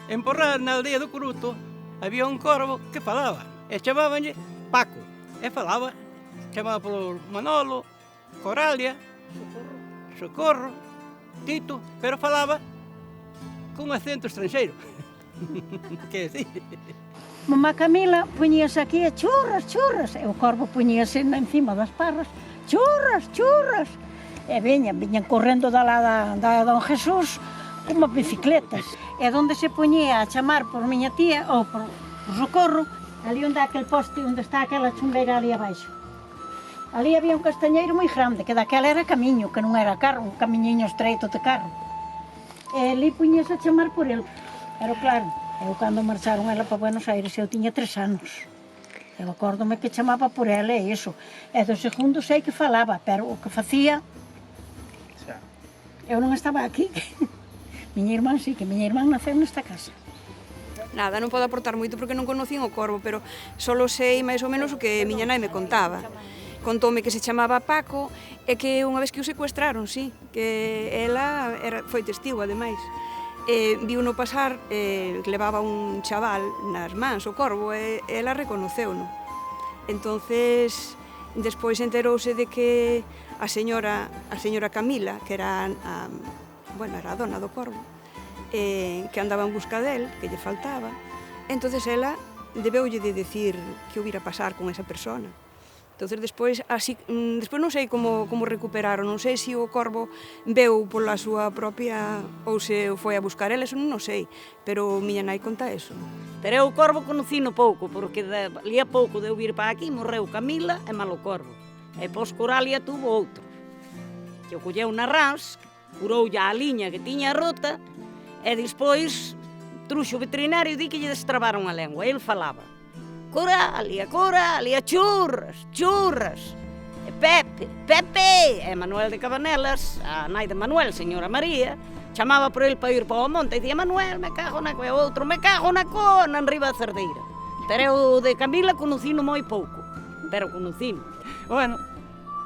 En Porral, na aldea do Coruto, había un corvo que falaba, e chamábanlle Paco, e falaba, chamaba polo Manolo, Coralia, Socorro, Tito, pero falaba cun acento estranxeiro. Que decir? Mamá Camila poñíase aquí e churras, churras, e o corvo poñíase encima das parras, churras, churras, e viñan correndo da Don Jesús como bicicletas. E onde se poñía a chamar por miña tía ou por Socorro, ali onde aquel poste, onde está aquela chungueira ali abaixo. Ali había un castañeiro moi grande, que daquela era camiño, que non era carro, un camiñiño estreito de carro. E ali poñíase a chamar por el. Pero claro, eu cando marcharon ela para Buenos Aires, eu tiña 3 anos. Eu acórdome que chamaba por ela e iso. E do segundo sei que falaba, pero o que facía... Eu non estaba aquí. Miña irmán sí, que miña irmán naceu nesta casa. Nada, non podo aportar moito porque non conocín o corvo, pero solo sei máis ou menos o que miña nai me contaba. Contoume que se chamaba Paco e que unha vez que o secuestraron, sí, que ela foi testigo, ademais. Viuno pasar, levaba un chaval nas mans, o corvo, e ela reconoceu-no. Entonces, despois enterouse de que a señora Camila, que era era a dona do corvo, que andaba en busca del, que lle faltaba, entonces ela debeulle de decir que o vira pasar con esa persona. Entonces, despois non sei como recuperaron, non sei se o corvo veu pola súa propia ou se o foi a buscar ela, eso non sei, pero miña nai conta eso. Pero eu o corvo conocino pouco, porque lía pouco de eu vir para aquí, morreu Camila e malo corvo. E pos Coralia tuvo outro, que o colleu na rans, curoulle a liña que tiña rota, e despois truxo o veterinario e di que lle destrabaron a lengua, e el falaba. Coralia, Coralia, churras, churras. E Pepe, Pepe. E Manuel de Cabanelas, a nai de Manuel, señora María, chamaba por el para ir para o monte e dicía Manuel, me cago na coa, e outro, me cago na cona, en riba da cerdeira. Pero eu de Camila conocino moi pouco, pero conocino. Bueno,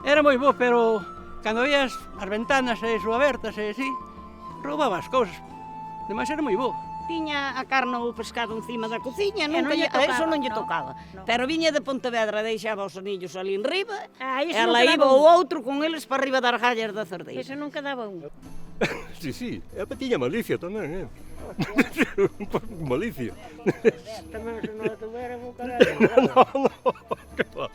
era moi bo, pero cando vías as ventanas e iso abertas e así, roubaba as cousas. Demais era moi bo. Tiña a carne ou o pescado encima da cociña, eso non lle tocaba. Pero viña de Pontevedra, deixaba os anillos ali en riba, ela iba o outro con eles para arriba das gallas da cerdeira. Eso non quedaba un. Sí, ela tiña malicia tamén, un pouco malicia. Tamén se non a tuvera bo caralho. No, que va.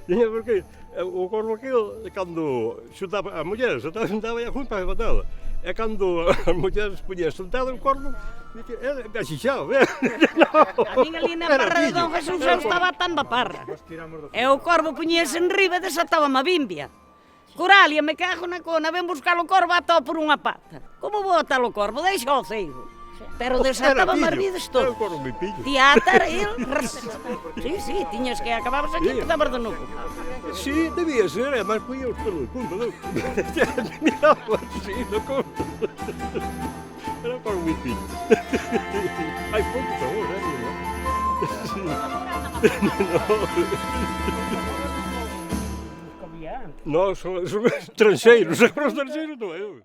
Tiña porque o corvo aquilo, cando xutaba a muller, xutaba a junta e bataba. E cando as mulleres poñían soltado o corvo, me axixaba, A min ali na parra de Don Jesús eu estaba atando a parra. E o corvo poñíase en riba e desataba a bimbia. Coralia, me cago na cona, ven buscar o corvo atado por unha pata. Como vou atar o corvo? Deixa o ceigo. Pero desataba marvides todo. Era o corvo moi pillo. Teatro, el... Sí, tiñas que acababas aquí e quedabas de novo. Sí, debía ser, además poñía os pelos de punta, non? Miraba así, no corvo. Era un corvo moi pillo. Hai poucos agora, non? No, son estranxeiros, os estranxeiros non eu.